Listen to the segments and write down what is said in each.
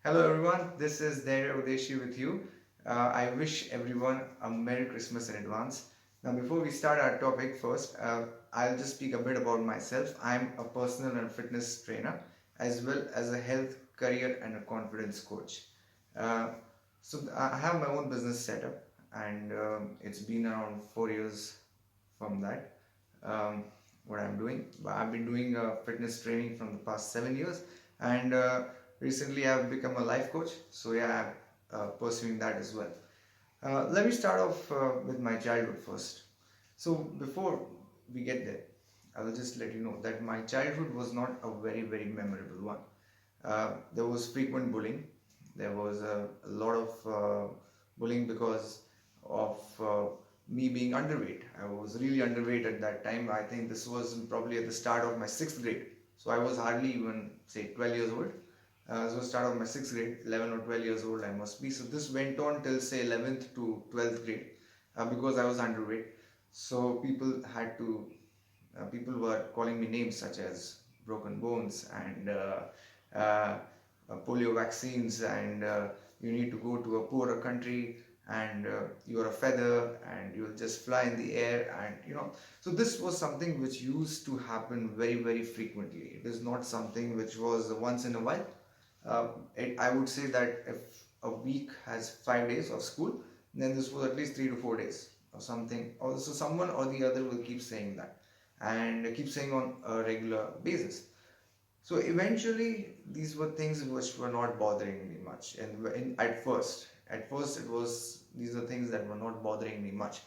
Hello everyone, this is Dhairya Udeshi with you. I wish everyone a Merry Christmas in advance. Now, before we start our topic, first, I'll just speak a bit about myself. I'm a personal and fitness trainer as well as a health, career, and a confidence coach. Uh, I have my own business setup, and it's been around 4 years from that. Um, what I'm doing, I've been doing fitness training from the past 7 years, and recently I've become a life coach. So yeah, I'm pursuing that as well. Let me start off with my childhood first. So before we get there, I will just let you know that my childhood was not a very memorable one. There was frequent bullying. There was a lot of bullying because of me being underweight. I was really underweight at that time. I think this was probably at the start of my sixth grade. So I was hardly even say 12 years old. So start of my sixth grade, 11 or 12 years old I must be. So this went on till say 11th to 12th grade because I was underweight. So people were calling me names such as broken bones and uh, polio vaccines and you need to go to a poorer country and you're a feather and you'll just fly in the air and so this was something which used to happen very frequently. It is not something which was once in a while. I would say that if a week has 5 days of school, then this was at least 3 to 4 days or something. Also, someone or the other will keep saying that and keep saying on a regular basis. So eventually, these were things which were not bothering me much. And at first, it was these are things that were not bothering me much.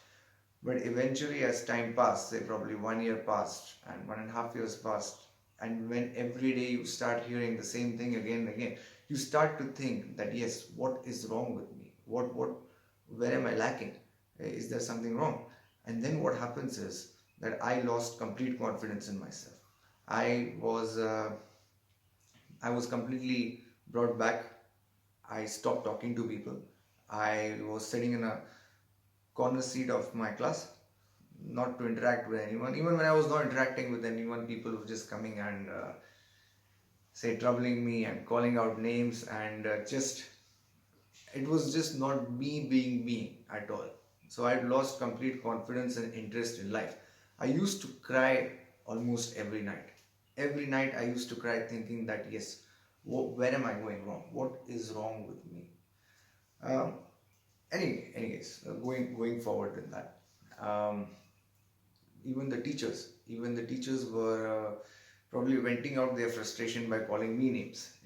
But eventually, as time passed, say probably 1 year passed and 1.5 years passed, and when every day you start hearing the same thing again and again, you start to think that yes, what is wrong with me? Where am I lacking? Is there something wrong? And then what happens is that I lost complete confidence in myself. I was uh, I was completely brought back. I stopped talking to people. I was sitting in a corner seat of my class, not to interact with anyone. Even when I was not interacting with anyone, people were just coming and say troubling me and calling out names and just it was just not me being me at all. So I'd lost complete confidence and interest in life. I used to cry almost every night. Every night I used to cry thinking that yes, where am I going wrong? What is wrong with me? Um, anyways, going forward with that. Um, even the teachers were probably venting out their frustration by calling me names,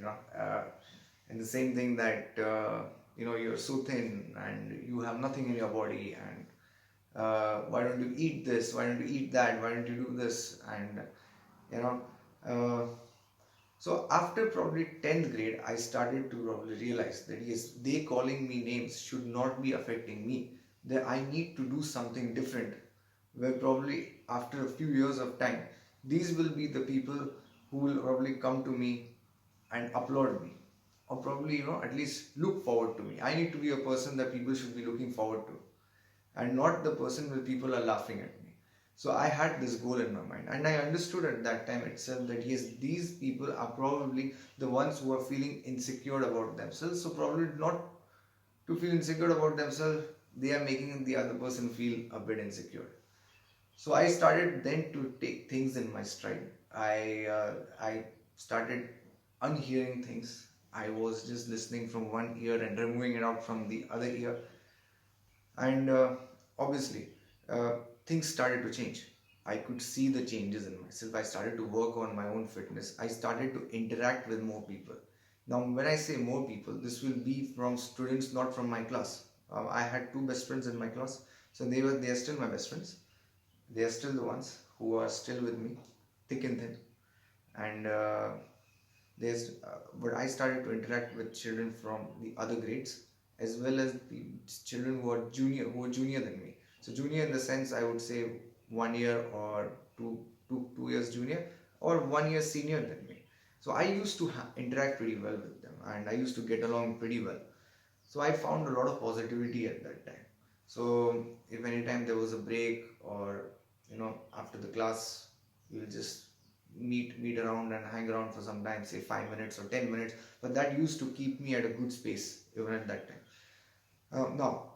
and the same thing that you're so thin and you have nothing in your body and why don't you eat this, why don't you eat that, why don't you do this, and you know uh, so after probably 10th grade I started to probably realize that yes, they calling me names should not be affecting me, that I need to do something different, where probably after a few years of time these will be the people who will probably come to me and applaud me, or probably at least look forward to me. I need to be a person that people should be looking forward to and not the person where people are laughing at me. So I had this goal in my mind, and I understood at that time itself that yes, these people are probably the ones who are feeling insecure about themselves. So probably not to feel insecure about themselves, they are making the other person feel a bit insecure. So I started then to take things in my stride. I started unhearing things. I was just listening from one ear and removing it out from the other ear, and obviously uh, things started to change. I could see the changes in myself. I started to work on my own fitness. I started to interact with more people. Now when I say more people, this will be from students, not from my class. I had two best friends in my class, so they are still my best friends. They are still the ones who are still with me, thick and thin. And but I started to interact with children from the other grades as well as the children who were junior than me. So junior in the sense I would say 1 year or two years junior, or 1 year senior than me. So I used to interact pretty well with them and I used to get along pretty well. So I found a lot of positivity at that time. So if anytime there was a break or after the class, we'll just meet around and hang around for some time, say 5 minutes or 10 minutes, but that used to keep me at a good space even at that time. Now,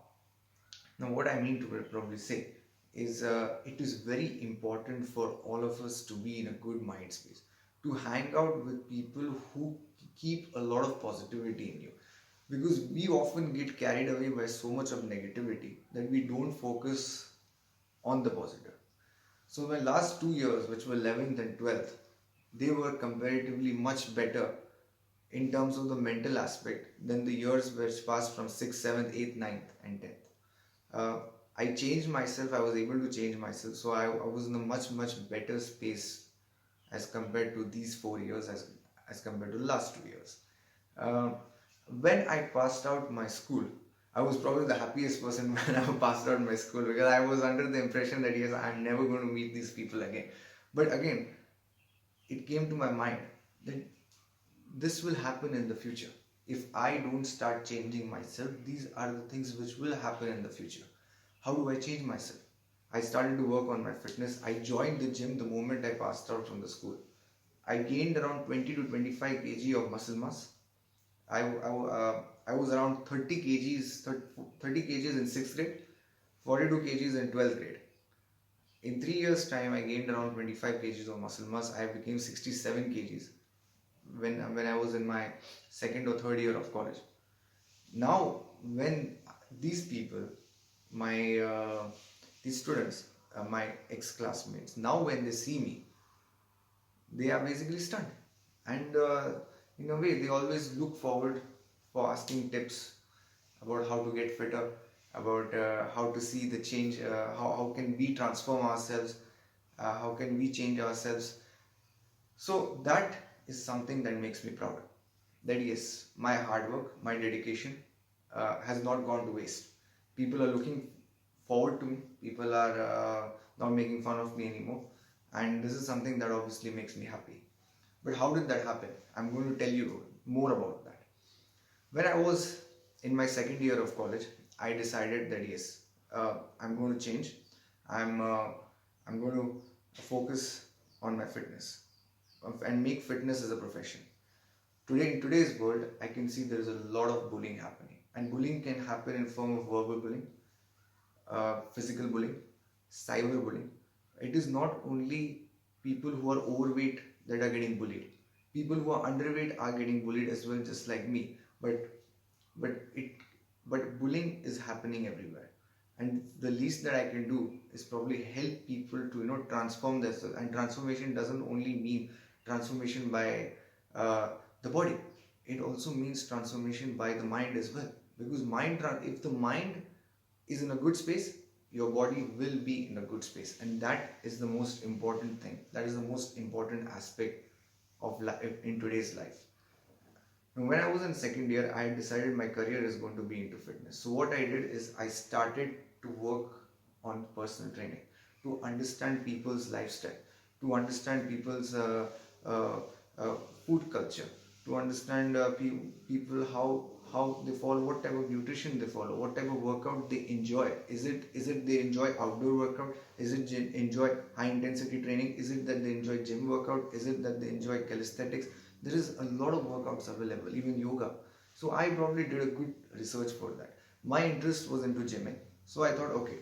what I mean to probably say is it is very important for all of us to be in a good mind space, to hang out with people who keep a lot of positivity in you, because we often get carried away by so much of negativity that we don't focus on the positive. So my last 2 years, which were 11th and 12th, they were comparatively much better in terms of the mental aspect than the years which passed from 6th, 7th, 8th, 9th, and 10th. Uh, I changed myself, I was able to change myself, so I was in a much better space as compared to these 4 years, as compared to the last 2 years. Uh, when I passed out my school, I was probably the happiest person when I passed out my school, because I was under the impression that yes, I'm never going to meet these people again. But again, it came to my mind that this will happen in the future. If I don't start changing myself, these are the things which will happen in the future. How do I change myself? I started to work on my fitness. I joined the gym the moment I passed out from the school. I gained around 20 to 25 kg of muscle mass. I was around 30 kgs in 6th grade, 42 kgs in 12th grade. In 3 years' time, I gained around 25 kgs of muscle mass. I became 67 kgs when I was in my second or third year of college. Now, when these people, my these students, my ex-classmates, now when they see me, they are basically stunned, and in a way, they always look forward for asking tips about how to get fitter, about how to see the change, how can we transform ourselves, how can we change ourselves. So that is something that makes me proud. That yes, my hard work, my dedication has not gone to waste. People are looking forward to me. People are not making fun of me anymore. And this is something that obviously makes me happy. But how did that happen? I'm going to tell you more about that. When I was in my second year of college, I decided that yes, I'm going to change. I'm uh, I'm going to focus on my fitness and make fitness as a profession. Today, in today's world, I can see there is a lot of bullying happening, and bullying can happen in form of verbal bullying, physical bullying, cyber bullying. It is not only people who are overweight that are getting bullied. People who are underweight are getting bullied as well, just like me. But but it but bullying is happening everywhere, and the least that I can do is probably help people to transform themselves. And transformation doesn't only mean transformation by uh, the body; it also means transformation by the mind as well. Because if the mind is in a good space, your body will be in a good space, and that is the most important thing. That is the most important aspect of life in today's life. Now, when I was in second year, I decided my career is going to be into fitness. So what I did is I started to work on personal training, to understand people's lifestyle, to understand people's uh, uh, food culture, to understand people how they follow, what type of nutrition they follow, what type of workout they enjoy. Is it they enjoy outdoor workout? Is it enjoy high intensity training? Is it that they enjoy gym workout? Is it that they enjoy calisthenics? There is a lot of workouts available, even yoga. So I probably did a good research for that. My interest was into gymming, so I thought, okay,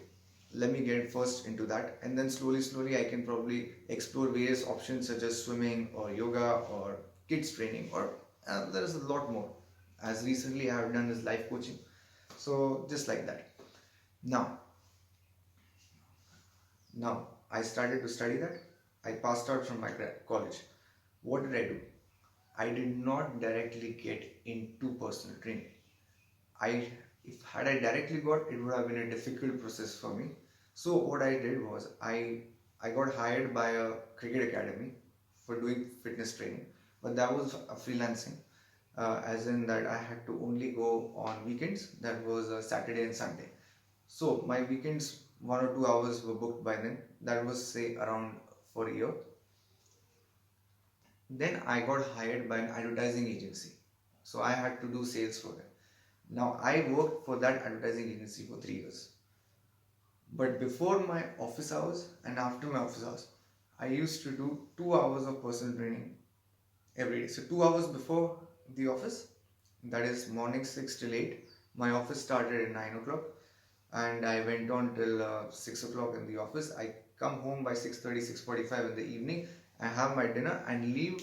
let me get first into that, and then slowly I can probably explore various options such as swimming or yoga or kids training, or there is a lot more. As recently I have done is life coaching, so just like that. Now now I started to study that. I passed out from my college. What did I do? I did not directly get into personal training. I if had I directly got, it would have been a difficult process for me. So what I did was I got hired by a cricket academy for doing fitness training, but that was a freelancing, as in that I had to only go on weekends. That was Saturday and Sunday. So my weekends, 1 or 2 hours were booked by then. That was say around for a year. Then I got hired by an advertising agency. So I had to do sales for them. Now I worked for that advertising agency for 3 years. But before my office hours and after my office hours, I used to do 2 hours of personal training every day. So 2 hours before the office, that is morning 6 till 8. My office started at 9 o'clock, and I went on till 6 o'clock in the office. I come home by 6:30, 6:45 in the evening. I have my dinner and leave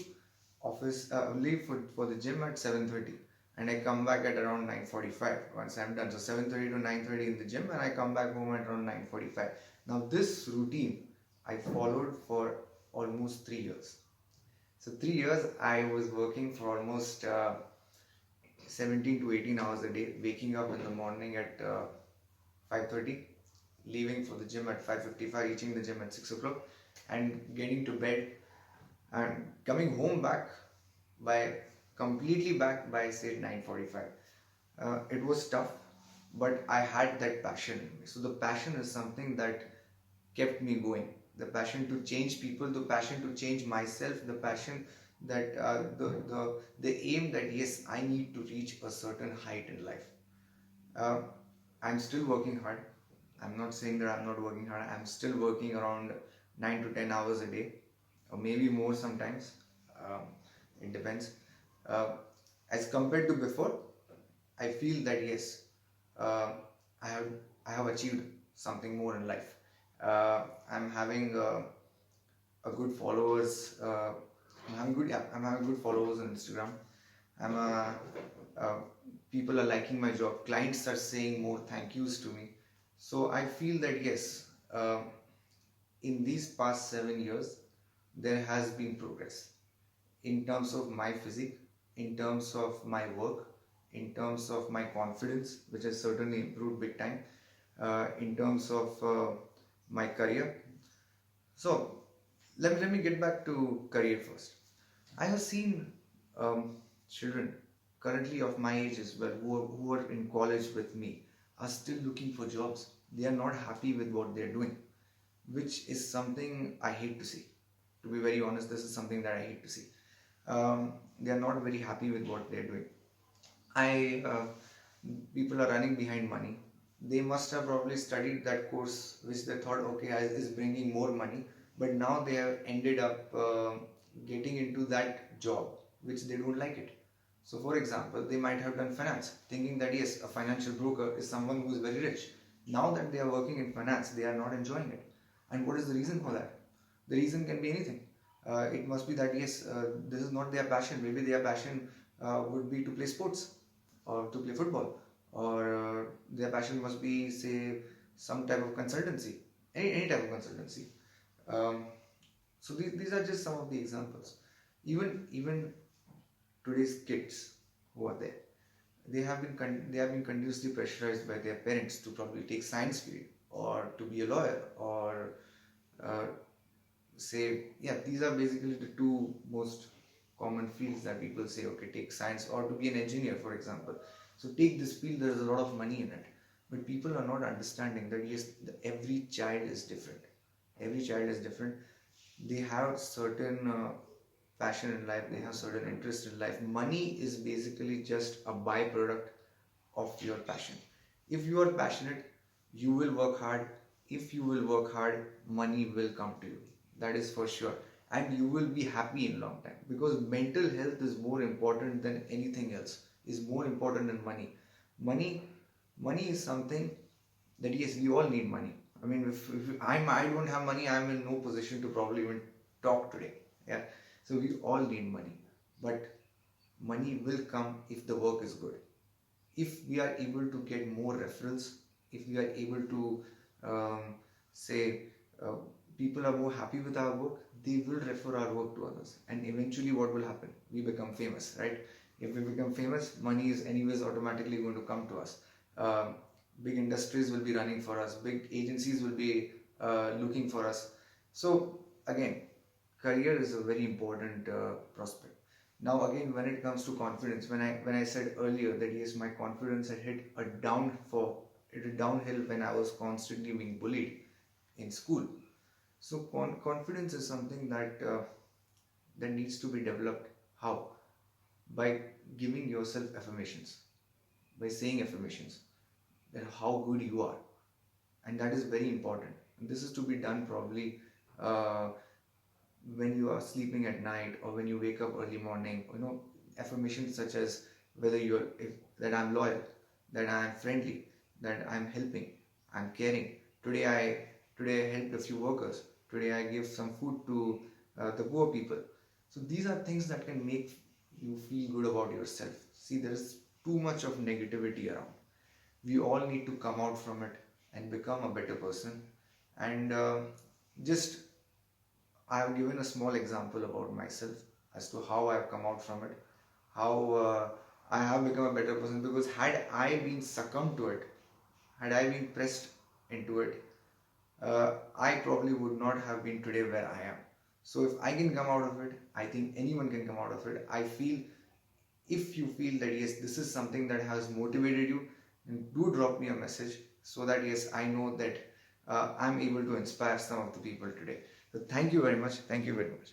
for the gym at 7:30, and I come back at around 9:45 once I'm done. So 7:30 to 9:30 in the gym, and I come back home at around 9:45. Now this routine I followed for almost 3 years. So 3 years I was working for almost 17 to 18 hours a day, waking up in the morning at 5:30, leaving for the gym at 5:55, reaching the gym at 6 o'clock, and getting to bed and coming home back by completely back by say 9:45. It was tough, but I had that passion in me. So the passion is something that kept me going. The passion to change people, the passion to change myself, the passion that the aim that yes, I need to reach a certain height in life. Uh, I'm still working hard. I'm not saying that I'm not working hard. I'm still working around 9 to 10 hours a day, or maybe more sometimes. Um, it depends. Uh, as compared to before, I feel that yes, uh, I have I have achieved something more in life. I'm having a good followers. I'm having good followers on Instagram. I'm uh, People are liking my job. Clients are saying more thank yous to me. So I feel that yes, in these past 7 years, there has been progress in terms of my physique, in terms of my work, in terms of my confidence, which has certainly improved big time, in terms of my career. So let me get back to career first. I have seen children currently of my age as well who are in college with me are still looking for jobs. They are not happy with what they are doing, which is something I hate to see. To be very honest, this is something that I hate to see. They are not very happy with what they are doing. I People are running behind money. They must have probably studied that course which they thought okay is bringing more money, but now they have ended up getting into that job which they don't like it. So, for example, they might have done finance, thinking that yes, a financial broker is someone who is very rich. Now that they are working in finance, they are not enjoying it. And what is the reason for that? The reason can be anything. It must be that yes, this is not their passion. Maybe their passion would be to play sports or to play football, or their passion must be say some type of consultancy, any type of consultancy. Um, so these are just some of the examples. Even today's kids who are there, they have been continuously pressurized by their parents to probably take science field or to be a lawyer or uh, say yeah, these are basically the two most common fields that people say okay, take science or to be an engineer, for example. So take this field, there is a lot of money in it, but people are not understanding that yes, every child is different. Every child is different. They have certain passion in life, they have certain interest in life. Money is basically just a byproduct of your passion. If you are passionate, you will work hard. If you will work hard, money will come to you. That is for sure. And you will be happy in long time, because mental health is more important than anything else, is more important than money. Money, money is something that yes, we all need money. I mean, if I don't have money, I'm in no position to probably even talk today. Yeah. So we all need money, but money will come if the work is good. If we are able to get more referrals, if we are able to say uh, people are more happy with our work, they will refer our work to others, and eventually what will happen? We become famous, right? If we become famous, money is anyways automatically going to come to us. Uh, Big industries will be running for us. Big agencies will be looking for us. So again, career is a very important prospect. Now again, when it comes to confidence, when I said earlier that yes, my confidence had hit a downhill when I was constantly being bullied in school. So confidence is something that needs to be developed. How? By giving yourself affirmations, by saying affirmations that how good you are, and that is very important. And this is to be done probably uh, when you are sleeping at night or when you wake up early morning, affirmations such as whether that I'm loyal, that I'm friendly, that I'm helping, I'm caring. Today I helped a few workers. Today I give some food to the poor people. So these are things that can make you feel good about yourself. See, there is too much of negativity around. We all need to come out from it and become a better person. And just I have given a small example about myself as to how I have come out from it, how I have become a better person. Because had I been succumbed to it, had I been pressed into it, I probably would not have been today where I am. So if I can come out of it, I think anyone can come out of it. I feel, if you feel that yes, this is something that has motivated you, then do drop me a message so that yes, I know that I'm able to inspire some of the people today. So thank you very much. Thank you very much.